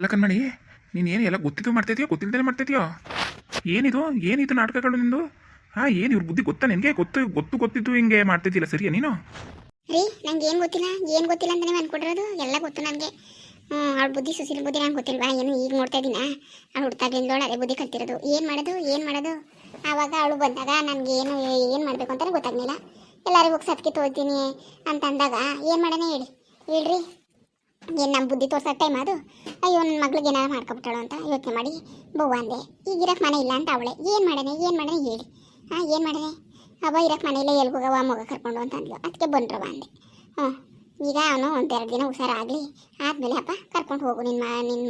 ಅಲ್ಲ ಕಣ್ಮಣಿ, ನೀನು ಏನು ಎಲ್ಲ ಗೊತ್ತಿದ್ದು ಮಾಡ್ತಿದ್ಯೋ ಗೊತ್ತಿಲ್ಲದೇ ಮಾಡ್ತಿದ್ಯೋ? ಏನಿದು ಏನಿದು ನಾಟಕಗಳು ನಿಂದು? ಹಾಂ, ಏನು ಇವ್ರ ಬುದ್ಧಿ ಗೊತ್ತಾ ನಿನಗೆ? ಗೊತ್ತಿದ್ದು ಹಿಂಗೆ ಮಾಡ್ತಿದ್ದಿಲ್ಲ ಸರಿಯಾ ನೀನು? ರೀ ನಂಗೆ ಏನು ಗೊತ್ತಿಲ್ಲ, ಏನು ಗೊತ್ತಿಲ್ಲ ಅಂತಲೇ ಅನ್ಕೊಂಡಿರೋದು. ಎಲ್ಲ ಗೊತ್ತು ನನಗೆ. ಅವಳ ಬುದ್ಧಿ ಸುಶೀಲ ಬುದ್ಧಿ ನಂಗೆ ಗೊತ್ತಿಲ್ವಾ? ಏನು ಈಗ ನೋಡ್ತಾ ಇದ್ದೀನ? ಅವಳು ಹುಡ್ತಾಗ್ಲಿಂದೋಳು ಅದೇ ಬುದ್ಧಿ ಕಲ್ತಿರೋದು. ಏನು ಮಾಡೋದು ಆವಾಗ ಅವಳು ಬಂದಾಗ ನನಗೆ ಏನು ಮಾಡಬೇಕು ಅಂತಲೇ ಗೊತ್ತಾಗಲಿಲ್ಲ. ಎಲ್ಲರಿಗೂ ಹೋಗಿ ಸತ್ಕೆ ತೋಳ್ತೀನಿ ಅಂತ ಅಂದಾಗ ಏನು ಮಾಡೋಣ ಹೇಳ್ರಿ. ಏನು ನಮ್ಮ ಬುದ್ಧಿ ತೋರ್ಸೋ ಟೈಮ್ ಅದು? ಅಯ್ಯೋ ನನ್ನ ಮಗ್ಳಿಗೆ ಏನಾರು ಮಾಡ್ಕೊಬಿಟ್ಟಾಳು ಅಂತ ಯೋಚನೆ ಮಾಡಿ ಬವ್ವ ಅಂದೆ. ಈಗ ಇರಕ್ಕೆ ಮನೆ ಇಲ್ಲ ಅಂತ ಅವಳೆ. ಏನು ಮಾಡೋಣ ಹೇಳಿ. ಏನು ಮಾಡೋಣ? ಅವ ಇರಕ್ಕೆ ಮನೆಯಲ್ಲೇ ಎಲ್ಗೋಗವ ಮಗ ಕರ್ಕೊಂಡು ಅಂತ ಅಂದ್ಲು. ಅದಕ್ಕೆ ಬಂದ್ರವ ಅಂದೆ. ಈಗ ಅವನು ಒಂದೆರಡು ದಿನ ಹುಷಾರಾಗಲಿ, ಆದಮೇಲೆ ಅಪ್ಪ ಕರ್ಕೊಂಡು ಹೋಗು ನಿನ್ನ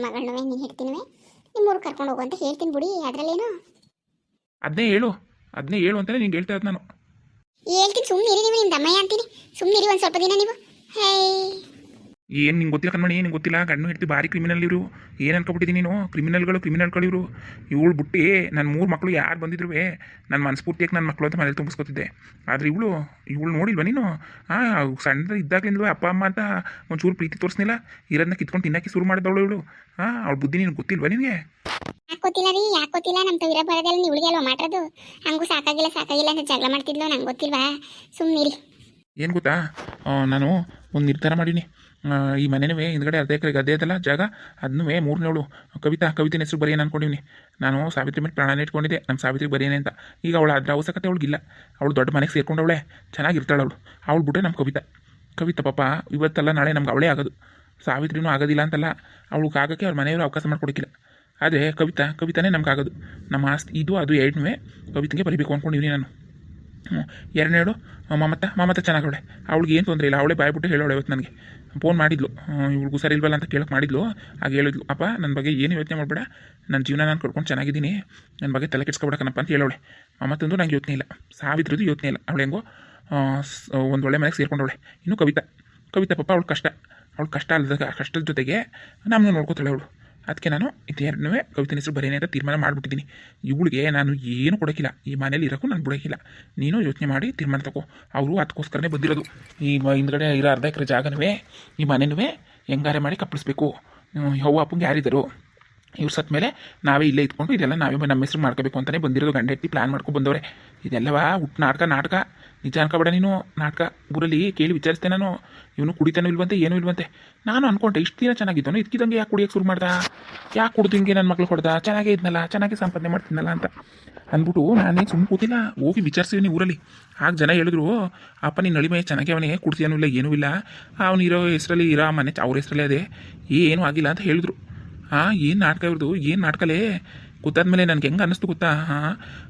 ಮಗಳನ್ನೂ ನೀನು ಹಿಡ್ತೀನವೆ ನಿಮ್ಮೂರು ಕರ್ಕೊಂಡು ಹೋಗು ಅಂತ ಹೇಳ್ತೀನಿ ಬಿಡಿ. ಅದರಲ್ಲೇನು? ಅದನ್ನೇ ಹೇಳು ಅಂತಲೇ ನಿಂಗೆ ಹೇಳ್ತಾ ಇರೋದು ನಾನು. ಹೇಳ್ತೀನಿ, ಸುಮ್ಮನಿರಿ ನೀವು. ನಿಮ್ಮ ದಮ್ಮಯ್ಯ ಅಂತೀನಿ, ಸುಮ್ಮನಿರಿ ಒಂದು ಸ್ವಲ್ಪ ದಿನ ನೀವು. ಹೇ, ಏನು ನಿಂಗೆ ಗೊತ್ತಿಲ್ಲ ಕಣ್ಮಣಿ, ನಿಂಗೆ ಗೊತ್ತಿಲ್ಲ. ಗಂಡು ಹೆಂಡ್ತಿ ಭಾರಿ ಕ್ರಿಮಿನಲ್ ಇವರು. ಏನು ಅನ್ಕೊಬಿಟ್ಟಿದ್ದೀನಿ ನೀನು? ಕ್ರಿಮಿನಲ್ಗಳು ಇವರು. ಇವಳು ಬಿಟ್ಟು ನನ್ನ 3 ಮಕ್ಕಳು ಯಾರು ಬಂದಿದ್ರು ನನ್ನ ಮನಸ್ಫೂರ್ತಿಯಾಗಿ ನನ್ನ ಮಕ್ಕಳು ಅಂತ ಮನೇಲಿ ತುಂಬಿಸ್ಕೊತಿದ್ದೆ. ಆದರೆ ಇವಳು ನೋಡಿಲ್ವ ನೀನು? ಸಣ್ಣದ ಇದ್ದಾಗಲಿಂದಲೂ ಅಪ್ಪ ಅಮ್ಮ ಅಂತ ಒಂಚೂರು ಪ್ರೀತಿ ತೋರಿಸ್ನಿಲ್ಲ. ಇರೋದನ್ನ ಕಿತ್ಕೊಂಡು ತಿನ್ನೋಕ್ಕೆ ಶುರು ಮಾಡಿದವಳು ಇವಳು. ಅವಳ ಬುದ್ಧಿ ನಿನಗೆ ಗೊತ್ತಿಲ್ವ ನಿನಗೆ? ಯಾಕೆ ಗೊತ್ತಿಲ್ಲ ನಮ್ಮ ತವಿರ ಬರೋದೆಲ್ಲ ಇವಳಿಗೆ ಅಲ್ವಾ ಮಾಡೋದು. ಹಂಗೂ ಸಾಕಾಗಿಲ್ಲ ಅಂತ ಜಗಳ ಮಾಡ್ತಿದ್ಲು. ನಂಗೆ ಗೊತ್ತಿಲ್ವಾ? ಸುಮ್ಮನಿರಿ. ಏನು ಗೊತ್ತಾ, ನಾನು ಒಂದು ನಿರ್ಧಾರ ಮಾಡೀನಿ. ಈ ಮನೆನೂ ಹಿಂದ್ಗಡೆ ಅರ್ಧ ಎಕರೆ ಗದ್ದೆ ಅದಲ್ಲ ಜಾಗ, ಅದನ್ನೂ 3ನೇವಳು ಕವಿತೆನ ಹೆಸರು ಬರೆಯೋಣ ಅಂದ್ಕೊಂಡಿವ್ನಿ. ನಾನು ಸಾವಿತ್ರಿ ಮೇಲೆ ಪ್ರಾಣ ಇಟ್ಕೊಂಡಿದ್ದೆ ನಮ್ಮ ಸಾವಿತ್ರಿಗೆ ಬರೆಯೋಣ ಅಂತ. ಈಗ ಅವಳು ಅದ್ರ ಅವಶ್ಯಕತೆ ಅವಳಿಗಿಲ್ಲ. ಅವಳು ದೊಡ್ಡ ಮನೆಗೆ ಸೇರ್ಕೊಂಡವಳೆ, ಚೆನ್ನಾಗಿರ್ತಾಳೆ ಅವಳು ಬಿಟ್ಟರೆ ನಮ್ಮ ಕವಿತಾ ಪಾಪ ಇವತ್ತಲ್ಲ ನಾಳೆ ನಮ್ಗೆ ಅವಳೇ ಆಗೋದು. ಸಾವಿತ್ರಿನೂ ಆಗೋದಿಲ್ಲ ಅಂತಲ್ಲ, ಅವಳಿಗೆ ಆಗೋಕ್ಕೆ ಅವ್ರ ಮನೆಯವರು ಅವಕಾಶ ಮಾಡ್ಕೊಡಕ್ಕಿಲ್ಲ. ಆದರೆ ಕವಿತಾನೇ ನಮ್ಗೆ ಆಗೋದು. ನಮ್ಮ ಆಸ್ತಿ ಇದು ಅದು ಎರಡನ್ನೂ ಕವಿತೆಗೆ ಬರೀಬೇಕು ಅಂದ್ಕೊಂಡಿವ್ನಿ ನಾನು. 2ನೇಳು ಮಮತ ಚೆನ್ನಾಗವಳೆ. ಅವಳಿಗೆ ಏನು ತೊಂದರೆ ಇಲ್ಲ. ಅವಳೇ ಬಾಯ್ಬಿಟ್ಟು ಹೇಳೋಳೆ. ಇವತ್ತು ನನಗೆ ಫೋನ್ ಮಾಡಿದ್ಲು, ಇವಳಿಗೂ ಸರಿ ಇಲ್ವಲ್ಲ ಅಂತ ಕೇಳಕ್ಕೆ ಮಾಡಿದ್ಲು. ಆಗ ಹೇಳಿದ್ಲು, ಅಪ್ಪ ನನ್ನ ಬಗ್ಗೆ ಏನು ಯೋಚನೆ ಮಾಡಬೇಡ, ನನ್ನ ಜೀವನ ನಾನು ಕಳ್ಕೊಂಡು ಚೆನ್ನಾಗಿದ್ದೀನಿ, ನನ್ನ ಬಗ್ಗೆ ತಲೆ ಕೆಡ್ಸ್ಕೊಬೇಡಕನಪ್ಪ ಅಂತ ಹೇಳೋಳೆ. ಮಮತ್ತಂದು ನಂಗೆ ಯೋಚನೆ ಇಲ್ಲ, ಸಾವಿತ್ರಿದು ಯೋಚನೆ ಇಲ್ಲ. ಅವಳು ಹೆಂಗೋ ಒಂದು ಒಳ್ಳೆ ಮನೆಗೆ ಸೇರ್ಕೊಂಡವಳೆ. ಇನ್ನು ಕವಿತಾ ಪಾಪ ಅವಳು ಕಷ್ಟ ಅಲ್ಲದ ಕಷ್ಟದ ಜೊತೆಗೆ ನಮ್ಮನ್ನು ನೋಡ್ಕೋತಾಳೆ ಅವಳು. ಅದಕ್ಕೆ ನಾನು ಇದೆರಡನ್ನೂ ಕವಿತೆ ಹೆಸರು ಬರೇನೆ ಅಂತ ತೀರ್ಮಾನ ಮಾಡಿಬಿಟ್ಟಿದ್ದೀನಿ. ಇವಳಿಗೆ ನಾನು ಏನು ಕೊಡೋಕ್ಕಿಲ್ಲ, ಈ ಮನೇಲಿ ಇರೋಕ್ಕೂ ನಾನು ಬಿಡೋಕ್ಕಿಲ್ಲ. ನೀನು ಯೋಚನೆ ಮಾಡಿ ತೀರ್ಮಾನ ತಗೋ. ಅವರು ಅದಕ್ಕೋಸ್ಕರನೇ ಬಂದಿರೋದು. ಈ ಹಿಂದ್ಗಡೆ ಇರೋ ಅರ್ಧ ಎಕರೆ ಜಾಗನೂ ಈ ಮನೆನೂ ಹೆಂಗಾರೆ ಮಾಡಿ ಕಪ್ಪಿಸ್ಬೇಕು. ಯವ್ವ ಅಪ್ಪಂಗೆ ಯಾರಿದ್ದರು, ಇವ್ರು ಸತ್ತ ಮೇಲೆ ನಾವೇ ಇಲ್ಲೇ ಇಟ್ಕೊಂಡು ಇದೆಲ್ಲ ನಾವೇ ನಮ್ಮ ಹೆಸರು ಮಾಡ್ಕೋಬೇಕು ಅಂತಲೇ ಬಂದಿರೋದು. ಗಂಡ ಹೆಂಡತಿ ಪ್ಲ್ಯಾನ್ ಮಾಡ್ಕೊಂಡು ಬಂದವ್ರೆ. ಇದೆಲ್ಲವ ಹುಟ್ಟು ನಾಟಕ ನಿಜ ಅನ್ಕೋಬೇಡ ನೀನು. ನಾಟಕ ಊರಲ್ಲಿ ಕೇಳಿ ವಿಚಾರಿಸ್ತೆ ನಾನು. ಇವನು ಕುಡಿತಾನೂ ಇಲ್ವಂತೆ, ಏನೂ ಇಲ್ವಂತೆ. ನಾನು ಅಂದ್ಕೊಂಡೆ ಇಷ್ಟು ದಿನ ಚೆನ್ನಾಗಿದ್ದಾನು, ಇದಕ್ಕಿದಂಗೆ ಯಾಕೆ ಕುಡಿಯೋಕ್ಕೆ ಶುರು ಮಾಡ್ದ, ಯಾಕೆ ಕುಡ್ದು ಹಿಂಗೆ ನನ್ನ ಮಕ್ಳು ಕೊಡ್ದ, ಚೆನ್ನಾಗೇ ಇದ್ನಲ್ಲ, ಚೆನ್ನಾಗಿ ಸಂಪಾದನೆ ಮಾಡ್ತೀನಲ್ಲ ಅಂತ ಅಂದ್ಬಿಟ್ಟು ನಾನೇನು ಸುಮ್ಮನೆ ಕೂತಿಲ್ಲ, ಹೋಗಿ ವಿಚಾರಿಸಿದೀನಿ ಊರಲ್ಲಿ. ಆಗ ಜನ ಹೇಳಿದ್ರು, ಅಪ್ಪ ನೀನು ನಳಿಮೆ ಚೆನ್ನಾಗಿ ಅವನಿಗೆ ಕುಡ್ತೀನೂ ಇಲ್ಲ, ಏನೂ ಇಲ್ಲ, ಅವನು ಇರೋ ಹೆಸರಲ್ಲಿ ಇರೋ ಮನೆ ಅವ್ರ ಹೆಸರಲ್ಲೇ ಅದೇ, ಏನೂ ಆಗಿಲ್ಲ ಅಂತ ಹೇಳಿದ್ರು. ಏನು ನಾಟಕ ಇವ್ರದ್ದು, ಏನು ನಾಟಕಲೇ ಗೊತ್ತಾದ್ಮೇಲೆ ನನಗೆ ಹೆಂಗೆ ಅನ್ನಿಸ್ತು ಗೊತ್ತಾ?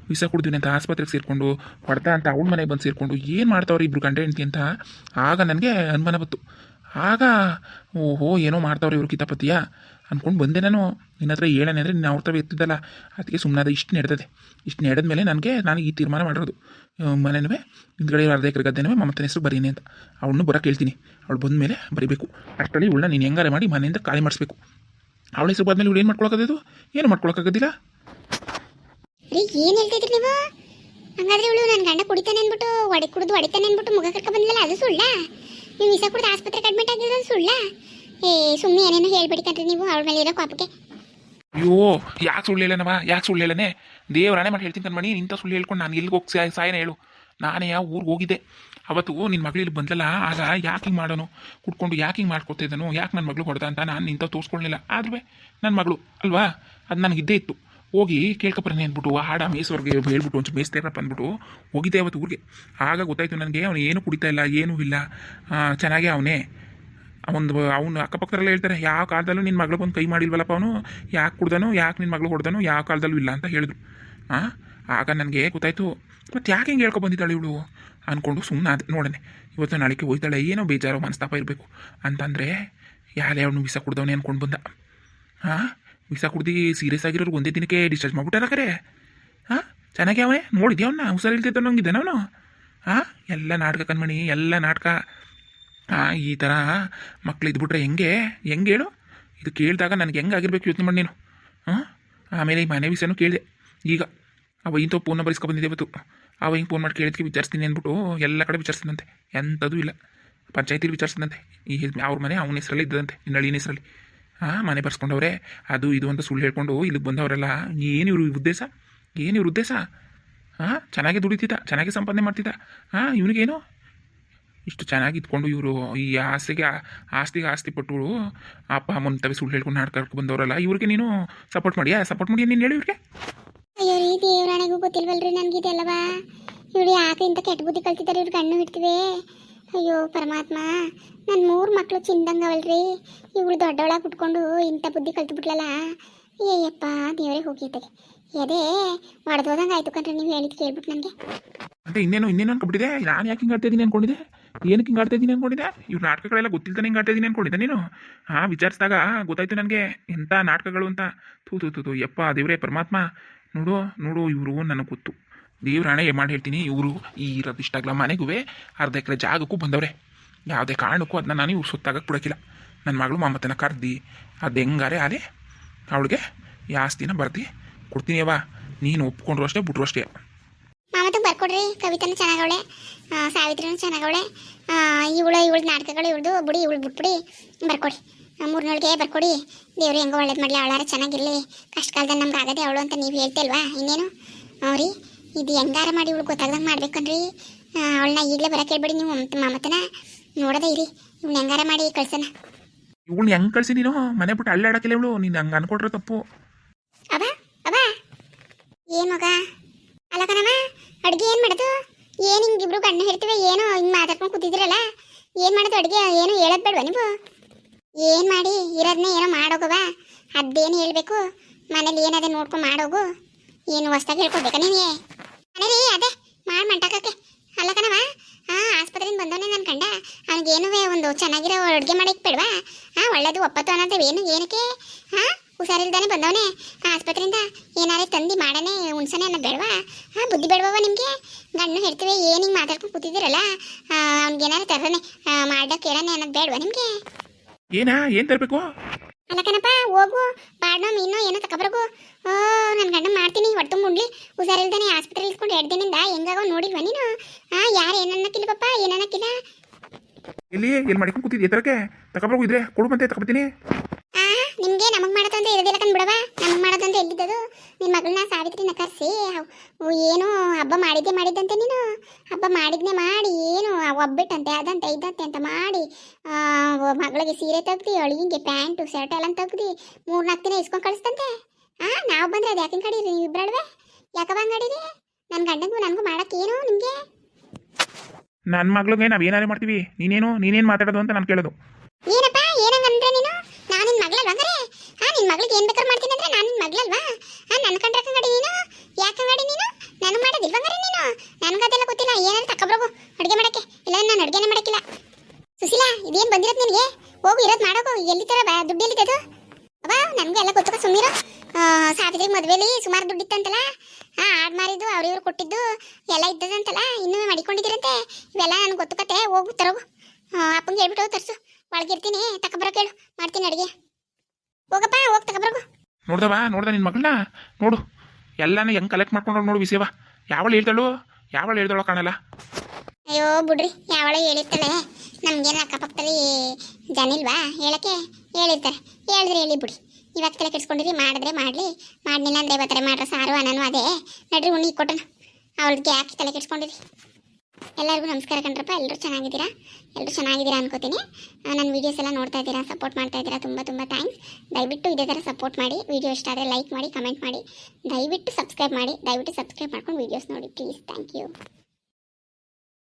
ವಿಷ ಕುಡ್ದಿನಿ ಅಂತ ಆಸ್ಪತ್ರೆಗೆ ಸೇರಿಕೊಂಡು ಹೊಡೆದ ಅಂತ ಅವಳ ಮನೆಗೆ ಬಂದು ಸೇರಿಕೊಂಡು ಏನು ಮಾಡ್ತಾವ್ರೆ ಇಬ್ಬರು ಗಂಡ ಹೆಂಡತಿ ಅಂತ ಆಗ ನನಗೆ ಅನುಮಾನ ಬಂತು. ಆಗ ಓಹೋ ಏನೋ ಮಾಡ್ತಾವ್ರೆ ಇವ್ರು ಕಿತಾಪತಿಯ ಅಂದ್ಕೊಂಡು ಬಂದೆ ನಾನು. ನಿನ್ನ ಹತ್ರ ಹೇಳೋಣ ಅಂದರೆ ನೀನು ಅವ್ರ ಥರ ಎತ್ತಿದ್ದಲ್ಲ, ಅದಕ್ಕೆ ಸುಮ್ಮನಾದ. ಇಷ್ಟು ನಡೆದ್ಮೇಲೆ ನಾನು ಈ ತೀರ್ಮಾನ ಮಾಡಿರೋದು. ಮನೆನೂ ಹಿಂದ್ಗಡೆ ಅರ್ಧ ಎಕರೆ ಗದ್ದೆನೂ ಮಮತನ ಹೆಸರು ಬರೀನಿ ಅಂತ. ಅವಳನ್ನು ಬರೋಕ್ಕೆ ಹೇಳ್ತೀನಿ. ಅವಳು ಬಂದ ಮೇಲೆ ಬರೀಬೇಕು. ಅಷ್ಟರಲ್ಲಿ ಇವಳನ್ನ ನೀನು ಹೆಂಗಾರೆ ಮಾಡಿ ಮನೆಯಿಂದ ಖಾಲಿ ಮಾಡಿಸ್ಬೇಕು. ಅವಳ ಹೆಸರು ಬಂದಮೇಲೆ ಇವಳು ಏನು ಮಾಡ್ಕೊಳಕ್ಕಾಗೋದು? ಏನು ಮಾಡ್ಕೊಳಕ್ಕಾಗೋದಿಲ್ಲ. ರೀ ಏನು ಹೇಳ್ತಿದ್ರಿ ನೀವು? ಹಂಗಾದ್ರೆ ಇವಳು ನನ್ನ ಗಂಡ ಕುಡಿತಾನೆ ಅಂದ್ಬಿಟ್ಟು ಹೊಡಿತಾನೆ ಅಂದ್ಬಿಟ್ಟು ಮುಗ ಕರ್ಕ ಬಂದಿಲ್ಲ, ಅದು ಸುಳ್ಳ? ನೀವು ವಿಷ ಕುಡಿದು ಆಸ್ಪತ್ರೆಗೆ ಅಡ್ಮಿಟ್ ಆಗಿರೋದು ಸುಳ್ಳ? ಸುಮ್ಮನೆ ಏನೇನೋ ಹೇಳ್ಬಿಡಿ ಕಣ್ರಿ ನೀವು ಅವಳ ಮೇಲೆ ಇರೋ ಕಾಪಕ್ಕೆ. ಅಯ್ಯೋ ಯಾಕೆ ಸುಳ್ಳು ಹೇಳನೇ? ದೇವರಾಣೆ ಮಾಡಿ ಹೇಳ್ತೀನಿ ಕಣ್ಮಣಿ, ಇಂಥ ಸುಳ್ಳು ಹೇಳ್ಕೊಂಡು ನಾನು ಎಲ್ಲಿಗೆ ಹೋಗಿ ಸಾಯನ ಹೇಳು. ನಾನೇ ಯಾವ ಊರಿಗೆ ಹೋಗಿದ್ದೆ ಅವತ್ತು, ನಿನ್ನ ಮಗಳು ಇಲ್ಲಿ ಬಂದಲ್ಲ, ಆಗ ಯಾಕೆ ಹಿಂಗೆ ಮಾಡೋನು, ಕುಡ್ಕೊಂಡು ಯಾಕೆ ಹಿಂಗೆ ಮಾಡ್ಕೊತಿದ್ದನು, ಯಾಕೆ ನನ್ನ ಮಗಳು ಹೊಡೆದ ಅಂತ ನಾನು ನಿಂತ ತೋರಿಸ್ಕೊಳ್ಳಿಲ್ಲ. ಆದ್ರೂ ನನ್ನ ಮಗಳು ಅಲ್ವಾ, ಅದು ನನಗಿದ್ದೇ ಇತ್ತು. ಹೋಗಿ ಕೇಳ್ಕೊಬರನೆ ಅಂದ್ಬಿಟ್ಟು ಹಾಡ ಮೇಸೋರ್ಗೆ ಹೇಳ್ಬಿಟ್ಟು ಒಂಚೂರು ಮೇಯಿಸ್ತೇರಪ್ಪ ಅಂದ್ಬಿಟ್ಟು ಹೋಗಿದ್ದೆ ಅವತ್ತು ಊರಿಗೆ. ಆಗ ಗೊತ್ತಾಯ್ತು ನನಗೆ ಅವನು ಏನು ಕುಡಿತಾ ಇಲ್ಲ, ಏನೂ ಇಲ್ಲ, ಚೆನ್ನಾಗೇ ಅವನು ಅಕ್ಕಪಕ್ಕದಲ್ಲೇ ಹೇಳ್ತಾರೆ, ಯಾವ ಕಾಲದಲ್ಲೂ ನಿನ್ನ ಮಗಳು ಬಂದು ಕೈ ಮಾಡಿಲ್ವಲ್ಲಪ್ಪ ಅವನು, ಯಾಕೆ ಕುಡ್ದನು, ಯಾಕೆ ನಿನ್ನ ಮಗಳು ಹೊಡೆದನು, ಯಾವ ಕಾಲದಲ್ಲೂ ಇಲ್ಲ ಅಂತ ಹೇಳಿದ್ರು. ಆಗ ನನಗೆ ಗೊತ್ತಾಯ್ತು, ಮತ್ತು ಯಾಕೆ ಹಿಂಗೆ ಹೇಳ್ಕೊಬಂದಿದ್ದಾಳೆ ಇವಳು ಅಂದ್ಕೊಂಡು ಸುಮ್ಮನೆ ಅದು ನೋಡನೆ. ಇವತ್ತು ನಾಳೆಗೆ ಹೋಯ್ತಾಳೆ, ಏನೋ ಬೇಜಾರೋ ಮನಸ್ತಾಪ ಇರಬೇಕು ಅಂತಂದರೆ ಯಾರೇ ಅವನು ವಿಷ ಕುಡ್ದವನೇ ಅಂದ್ಕೊಂಡು ಬಂದ. ವಿಷ ಕುಡ್ದು ಸೀರಿಯಸ್ ಆಗಿರೋರು ಒಂದೇ ದಿನಕ್ಕೆ ಡಿಸ್ಚಾರ್ಜ್ ಮಾಡ್ಬಿಟ್ಟಾರ ಕರೆ. ಚೆನ್ನಾಗಿ ಅವನೇ ನೋಡಿದ್ಯಾ ಅವನ್ನ, ಹುಷಾರಿಲ್ತಿದ್ದ ನಂಗಿದ್ದಾನೆ ಅವನು. ಎಲ್ಲ ನಾಟಕ ಕಣ್ಮಣಿ, ಎಲ್ಲ ನಾಟಕ. ಈ ಥರ ಮಕ್ಳು ಇದ್ಬಿಟ್ರೆ ಹೆಂಗೆ ಹೇಳು? ಇದು ಕೇಳಿದಾಗ ನನಗೆ ಹೆಂಗೆ ಆಗಿರ್ಬೇಕು ಯೋಚನೆ ಮಾಡಿ ನೀನು. ಆಮೇಲೆ ಈ ಮನೆ ವಿಷಯನೂ ಕೇಳಿದೆ. ಈಗ ಅವ ಇಂಥ ಫೋನ್ನ ಬರೆಸ್ಕೊಬಂದಿದ್ದೆ ಇವತ್ತು. ಅವ ಹಿಂಗೆ ಫೋನ್ ಮಾಡಿ ಕೇಳಿದ್ಕೆ ವಿಚಾರಿಸ್ತೀನಿ ಅಂದ್ಬಿಟ್ಟು ಎಲ್ಲ ಕಡೆ ವಿಚಾರಿಸಿದಂತೆ, ಎಂಥದ್ದು ಇಲ್ಲ. ಪಂಚಾಯತಿಲಿ ವಿಚಾರಿಸಿದಂತೆ, ಈ ಅವ್ರ ಮನೆ ಅವನ ಹೆಸರಲ್ಲಿ ಇದ್ದಂತೆ, ನಳಿನ ಹೆಸರಲ್ಲಿ. ಹಾಂ ಮನೆ ಬರ್ಸ್ಕೊಂಡವ್ರೆ ಅದು ಇದು ಅಂತ ಸುಳ್ಳು ಹೇಳ್ಕೊಂಡು ಇಲ್ಲಿಗೆ ಬಂದವರೆಲ್ಲ ಏನು ಇವ್ರ ಉದ್ದೇಶ ಏನು ಇವ್ರ ಉದ್ದೇಶ ಹಾಂ ಚೆನ್ನಾಗಿ ದುಡಿತಿದ್ದ ಚೆನ್ನಾಗಿ ಸಂಪಾದನೆ ಮಾಡ್ತಿದ್ದ ಹಾಂ ಇವನಿಗೇನು ಇಷ್ಟು ಚೆನ್ನಾಗಿ ಇದ್ಕೊಂಡು ಇವರು ಈ ಆಸ್ತಿಗೆ ಆಸ್ತಿ ಪಟ್ಟು ಅಪ್ಪ ಅಮ್ಮನ ತವೆ ಸುಳ್ಳು ಹೇಳ್ಕೊಂಡು ನಾಡ್ಕರ್ಕೊಂಡು ಬಂದವರಲ್ಲ ಇವ್ರಿಗೆ ನೀನು ಸಪೋರ್ಟ್ ಮಾಡಿ ನೀನು ಹೇಳಿ ಇವ್ರಿಗೆ ಅಯ್ಯೋ ರೀ ದೇವ್ರಾಣೆಗೂ ಗೊತ್ತಿಲ್ವಲ್ರಿ ನನಗಿದೆಲ್ಲವಾ ಇವ್ರು ಯಾಕೆ ಇಂಥ ಕೆಟ್ಟ ಬುದ್ಧಿ ಕಲ್ತಿದ್ದಾರೆ ಇವ್ರು ಕಣ್ಣು ಇಡ್ತೀವಿ ಅಯ್ಯೋ ಪರಮಾತ್ಮ ನನ್ನ 3 ಮಕ್ಕಳು ಚಿಂದಂಗವಲ್ರಿ ಇವಳು ದೊಡ್ಡವಳಾಗಿ ಉಟ್ಕೊಂಡು ಇಂಥ ಬುದ್ಧಿ ಕಲ್ತು ಬಿಟ್ಲಲ್ಲ ಏಯಪ್ಪ ದೇವರೇ ಹೋಗಿದ್ದೆ ಅದೇ ಹೊಡೆದೋದಂಗೆ ಆಯ್ತು ಕಣ್ರಿ ನೀವು ಹೇಳಿದ್ದು ಕೇಳ್ಬಿಟ್ಟು ನನಗೆ ಅಂತ ಇನ್ನೇನು ಅನ್ಕೊಂಡ್ಬಿಟ್ಟಿದೆ ನಾನು ಯಾಕೆ ಹಿಂಗೆ ಆಡ್ತಾ ಇದ್ದೀನಿ ಅನ್ಕೊಂಡಿದ್ದೆ ಏನಕ್ಕೆ ಹಿಂಗೆ ಆಡ್ತಾ ಇದ್ದೀನಿ ಅನ್ಕೊಂಡಿದ್ದೆ ಇವ್ರ ನಾಟಕಗಳೆಲ್ಲ ಗೊತ್ತಿಲ್ತಾನೆ ಹಿಂಗೆ ಆಡ್ತಾ ಇದ್ದೀನಿ ಅನ್ಕೊಂಡಿದ್ದೆ ನೀನು ಹಾಂ ವಿಚಾರಿಸಿದಾಗ ಗೊತ್ತಾಯ್ತು ನನಗೆ ಎಂಥ ನಾಟಕಗಳು ಅಂತ ತೂ ಯಪ್ಪ ದೇವರೇ ಪರಮಾತ್ಮ ನೋಡು ಇವರು ನನಗೆ ಗೊತ್ತು ದೇವ್ರಾಣೆ ಮಾಡಿ ಹೇಳ್ತೀನಿ ಇವರು ಈ ಇರೋದು ಇಷ್ಟ ಆಗಲ್ಲ ಮನೆಗೂ ಅರ್ಧ ಎಕರೆ ಜಾಗಕ್ಕೂ ಬಂದವ್ರೆ ಯಾವುದೇ ಕಾರಣಕ್ಕೂ ಅದನ್ನ ನಾನು ಇವ್ರು ಸುತ್ತಾಗಕ್ಕೆ ಬಿಡೋಕ್ಕಿಲ್ಲ ನನ್ನ ಮಗಳು ಮಮತನ ಕರ್ದು ಅದು ಹೆಂಗಾರೆ ಅದೇ ಅವಳಿಗೆ ಈ ಆಸ್ತಿನ ಬರ್ದು ಕೊಡ್ತೀನಿ ಅವ್ವ ನೀನು ಒಪ್ಕೊಂಡ್ರು ಅಷ್ಟೇ ಬಿಟ್ರು ಅಷ್ಟೇ ಮಾಮತ್ತಿಗೆ ಬರ್ಕೊಡ್ರಿ ಕವಿತನೂ ಚೆನ್ನಾಗವಳೆ ಸಾವಿತ್ರಿನೂ ಚೆನ್ನಾಗವಳೆ ಇವಳ ನಾಟಕಗಳು ಇವಳ್ದು ಬುಡಿ ಇವಳು ಬಿಟ್ಬಿಡಿ ಬರ್ಕೊಡಿ 3 ನಾಳಿಗೆ ಬರ್ಕೊಡಿ ದೇವ್ರು ಹೆಂಗೋ ಒಳ್ಳೇದು ಮಾಡಲಿ ಅವಳಾರ ಚೆನ್ನಾಗಿರಲಿ ಕಷ್ಟ ಕಾಲದಲ್ಲಿ ನಮ್ಗೆ ಆಗದೆ ಅವಳು ಅಂತ ನೀವು ಹೇಳ್ತಿಲ್ವಾ ಇನ್ನೇನು ಅವ್ರಿ ಇದು ಹೆಂಗಾರ ಮಾಡಿ ಇವಳು ಗೊತ್ತಾಗ್ದಂಗೆ ಮಾಡ್ಬೇಕನ್ರಿ ಅವಳನ್ನ ಈಗಲೇ ಬರೋಕೆ ಹೇಳ್ಬೇಡಿ ನೀವು ಮಾಮತನ ನೋಡೋದೇ ಇರಿ ಇವ್ನ ಹೆಂಗಾರ ಮಾಡಿ ಕಳ್ಸೋಣ ಇವಳು ಹೆಂಗೆ ಕಳ್ಸಿ ನೀನು ಮನೆ ಬಿಟ್ಟು ಅಳ್ಳಾಡಕ್ಕಿಲ್ಲ ಇವಳು ನೀನು ಹಂಗೆ ಅನ್ಕೊಟ್ರೆ ತಪ್ಪು ಅವ ಏನು ಮಗ ಅಲ್ಲ ಕಣಮ್ಮ ಅಡುಗೆ ಏನು ಮಾಡೋದು ಏನು ಹಿಂಗಿಬ್ರು ಗಣ್ಣು ಹೇಳ್ತೀವಿ ಏನೋ ಹಿಂಗೆ ಮಾತಾಡ್ಕೊಂಡು ಕೂತಿದ್ರಲ್ಲ ಏನು ಮಾಡೋದು ಅಡುಗೆ ಏನು ಹೇಳೋದು ಬೇಡವಾ ನೀವು ಏನು ಮಾಡಿ ಇರೋದನ್ನೇ ಏನೋ ಮಾಡೋಗವ ಅದೇನು ಹೇಳಬೇಕು ಮನೇಲಿ ಏನದೇ ನೋಡ್ಕೊಂಡು ಮಾಡೋಗು ಏನು ಹೊಸ್ದಾಗಿ ಹೇಳ್ಕೊಡ್ಬೇಕಾ ನೀನೇ ಮನೇಲಿ ಅದೇ ಮಾಡಿ ಮಂಟಾಕಕ್ಕೆ ಅಲ್ಲ ಕಣವ ಆಸ್ಪತ್ರೆಯಿಂದ ಬಂದವನೇ ನನ್ನ ಕಂಡ ಅವನಿಗೇನು ಒಂದು ಚೆನ್ನಾಗಿರೋ ಅಡುಗೆ ಮಾಡೋಕ್ಕೆ ಬೇಡವಾ ಒಳ್ಳೇದು ಒಪ್ಪತ್ತು ಅನ್ನೋದು ಏನಕ್ಕೆ ಹುಷಾರಿಲ್ದಾನೆ ಬಂದವನೇ ಆಸ್ಪತ್ರೆಯಿಂದ ಏನಾರೇ ತಂದು ಮಾಡನೇ ಉಣ್ಸನೆ ಅನ್ನೋದು ಬೇಡವಾ ಬುದ್ಧಿ ಬೇಡವ ನಿಮಗೆ ಗಣ್ಣು ಹೇಳ್ತೀವಿ ಏನು ಹಿಂಗೆ ಮಾತಾಡ್ಕೊಂಡು ಕೂತಿದ್ದೀರಲ್ಲ ಅವ್ನಿಗೇನಾರು ತರನೆ ಮಾಡೋಕೆ ಹೇಳನೆ ಅನ್ನೋದು ಬೇಡವಾ ನಿಮಗೆ ಏನು ತರಬೇಕು ಅಲ್ಲ ಕಣಪ್ಪ ಹೋಗು ಬಾಡ್ನೋ ಮೀನೋ ಏನೋ ತಗೊಬರ್ಗು ನನ್ನ ಗಂಡ ಮಾಡ್ತೀನಿ ಹೊಟ್ಟು ಮುಂಡ್ಲಿ ಹುಷಾರಿಲ್ದಾನೆ ಆಸ್ಪತ್ರೆಲಿ ಇಟ್ಕೊಂಡು 2 ದಿನದಿಂದ ಹೆಂಗಾಗೋ ನೋಡಿಲ್ವಾ ನೀನು ಯಾರು ಏನನ್ನಕ್ಕಿಲ್ಲ ಪಪ್ಪ ಏನನ್ನಕ್ಕಿಲ್ಲ ಎಲ್ಲಿ ಮಾಡ್ಕೊಂಡು ಕೂತಿದ್ದೆ ತರಕ್ಕೆ ತಗೊಬರ್ಗು ಇದ್ರೆ ಕೊಡು ಮತ್ತೆ ತಗೊಬರ್ತೀನಿ ನಿಮಗೆ ನಮಗೆ ಮಾಡೋದಂತ ಇರೋದಿಲ್ಲ ಕಣ್ ಬಿಡವ ನಮಗೆ ಮಾಡೋದಂತ ಎಲ್ಲಿದ್ದದು ನಿನ್ನ ಮಗಳನ್ನ ಸಾವಿತ್ರಿನ ಕರೆಸಿ ಏನು ಹಬ್ಬ ಮಾಡಿದ್ದಂತೆ ನೀನು ಹಬ್ಬ ಮಾಡಿದ್ನೇ ಮಾಡಿ ಏನು ಒಬ್ಬಿಟ್ಟಂತೆ ಅದಂತೆ ಇದಂತೆ ಅಂತ ಮಾಡಿ ಮಗಳಿಗೆ ಸೀರೆ ತೆಗ್ದು ಅಳಿಗೆ ಪ್ಯಾಂಟು ಶರ್ಟ್ ಎಲ್ಲ ತೆಗ್ದು 3-4 ದಿನ ಇಸ್ಕೊಂಡು ಕಳಿಸ್ತಂತೆ ನಾವು ಬಂದರೆ ಅದು ಯಾಕೆ ಕಡೀರಿ ನೀವು ಇಬ್ಬರಲ್ವೇ ಯಾಕವ ಹಂಗಾಡಿರಿ ನನ್ನ ಗಂಡಂಗೂ ನನಗೂ ಮಾಡೋಕ್ಕೆ ಏನು ನಿಮಗೆ ನನ್ನ ಮಗಳಿಗೆ ನಾವು ಏನಾರೇ ಮಾಡ್ತೀವಿ ನೀನೇನು ಮಾತಾಡೋದು ಅಂತ ನಾನು ಕೇಳೋದು ಏನಪ್ಪ ಏನಂಗಂದ್ರೆ ನೀನು ನಾನು ನಿನ್ನ ಮಗಳಲ್ವಾ ಹಂಗಾರೆ ನಿನ್ನ ಮಗಳಿಗೆ ಏನು ಬೇಕಾದ್ರೂ ಮಾಡ್ತೀನಿ ಅಂದ್ರೆ ನಾನು ನಿನ್ನ ಮಗಳಲ್ವಾ ನನ್ನ ಕಂಡ್ರೆ ಕಂಗಡಿ ನೀನು ಯಾಕೆ ಕಂಗಡಿ ನೀನು ನಾನು ಮಾಡೋದಿಲ್ವ ಹಂಗಾರೆ ನೀನು ನನಗದೆಲ್ಲ ಗೊತ್ತಿಲ್ಲ ಏನಾದ್ರು ತಗೊಬ್ರೋಗು ಅಡುಗೆ ಮಾಡೋಕ್ಕೆ ಇಲ್ಲ ನಾನು ಅಡುಗೆನೇ ಮಾಡೋಕ್ಕಿಲ್ಲ ಸುಶೀಲಾ ಇದೇನು ಬಂದಿರೋದು ನಿನಗೆ ಹೋಗು ಇರೋದು ಮಾಡೋಗು ಎಲ್ಲಿ ಥರ ದುಡ್ಡು ಎಲ್ಲಿದ್ದದು ಅವ ನನಗೂ ಎಲ್ಲ ಗೊತ್ತಕ ಸುಮ್ಮೀರು ಸಾವಿತ್ರಿಗೆ ಮದುವೆಲಿ ಸುಮಾರು ದುಡ್ಡಿತ್ತಂತಲ್ಲ ಆಡ್ ಮಾರಿದ್ದು ಅವ್ರಿವ್ರು ಕೊಟ್ಟಿದ್ದು ಎಲ್ಲ ಇದ್ದದಂತಲ್ಲ ಇನ್ನೂ ಮಡಿಕೊಂಡಿದ್ದೀರಂತೆ ಇವೆಲ್ಲ ನನಗೆ ಗೊತ್ತು ಕತೆ ಹೋಗು ತರೋಗು ಅಪ್ಪಂಗೆ ಹೇಳ್ಬಿಟ್ಟು ತರಿಸು ಒಳಗಿರ್ತೀನಿ ತಗೊಬರೋಕೆ ಹೇಳು ಮಾಡ್ತೀನಿ ಅಡುಗೆ ಹೋಗಪ್ಪ ಹೋಗಿ ತಗೊಬರೋಗು ನೋಡ್ದ ನಿನ್ನ ಮಗಳನ್ನ ನೋಡು ಎಲ್ಲಾನು ಹೆಂಗೆ ಕಲೆಕ್ಟ್ ಮಾಡ್ಕೊಂಡು ನೋಡು ವಿಷಯವ ಯಾವಳು ಹೇಳ್ತಾಳೋ ಕಾಣಲ್ಲ ಅಯ್ಯೋ ಬಿಡ್ರಿ ಯಾವಳ ಹೇಳಿರ್ತಾಳೆ ನಮ್ಗೇನು ಅಕ್ಕಪಕ್ಕದಲ್ಲಿ ಜನ ಇಲ್ವಾ ಹೇಳಕ್ಕೆ ಹೇಳಿರ್ತಾರೆ ಹೇಳಿದ್ರೆ ಹೇಳಿ ಬಿಡಿ ಇವಾಗ ತಲೆ ಕೆಡ್ಸ್ಕೊಂಡಿರಿ ಮಾಡಿದ್ರೆ ಮಾಡಲಿ ಮಾಡಲಿಲ್ಲ ಅಂದರೆ ಇವತ್ತರ ಮಾಡ್ರೆ ಸಾರು ಅನ್ನೋ ಅದೇ ನಡ್ರಿ ಉಣ್ಣಿ ಕೊಟ್ಟನ ಅವಳಿಗೆ ಯಾಕೆ ತಲೆ ಕೆಡ್ಸ್ಕೊಂಡಿರಿ ಎಲ್ಲರಿಗೂ ನಮಸ್ಕಾರ ಕಣ್ರಪ್ಪ ಎಲ್ಲರೂ ಚೆನ್ನಾಗಿದ್ದೀರಾ ಅನ್ಕೋತೀನಿ ನನ್ನ ವೀಡಿಯೋಸ್ ಎಲ್ಲ ನೋಡ್ತಾ ಇದ್ದೀರಾ ಸಪೋರ್ಟ್ ಮಾಡ್ತಾ ಇದ್ದೀರಾ ತುಂಬ ಥ್ಯಾಂಕ್ಸ್ ದಯವಿಟ್ಟು ಇದೇ ಥರ ಸಪೋರ್ಟ್ ಮಾಡಿ ವಿಡಿಯೋ ಇಷ್ಟ ಆದರೆ ಲೈಕ್ ಮಾಡಿ ಕಮೆಂಟ್ ಮಾಡಿ ದಯವಿಟ್ಟು ಸಬ್ಸ್ಕ್ರೈಬ್ ಮಾಡ್ಕೊಂಡು ವೀಡಿಯೋಸ್ ನೋಡಿ ಪ್ಲೀಸ್ ಥ್ಯಾಂಕ್ ಯು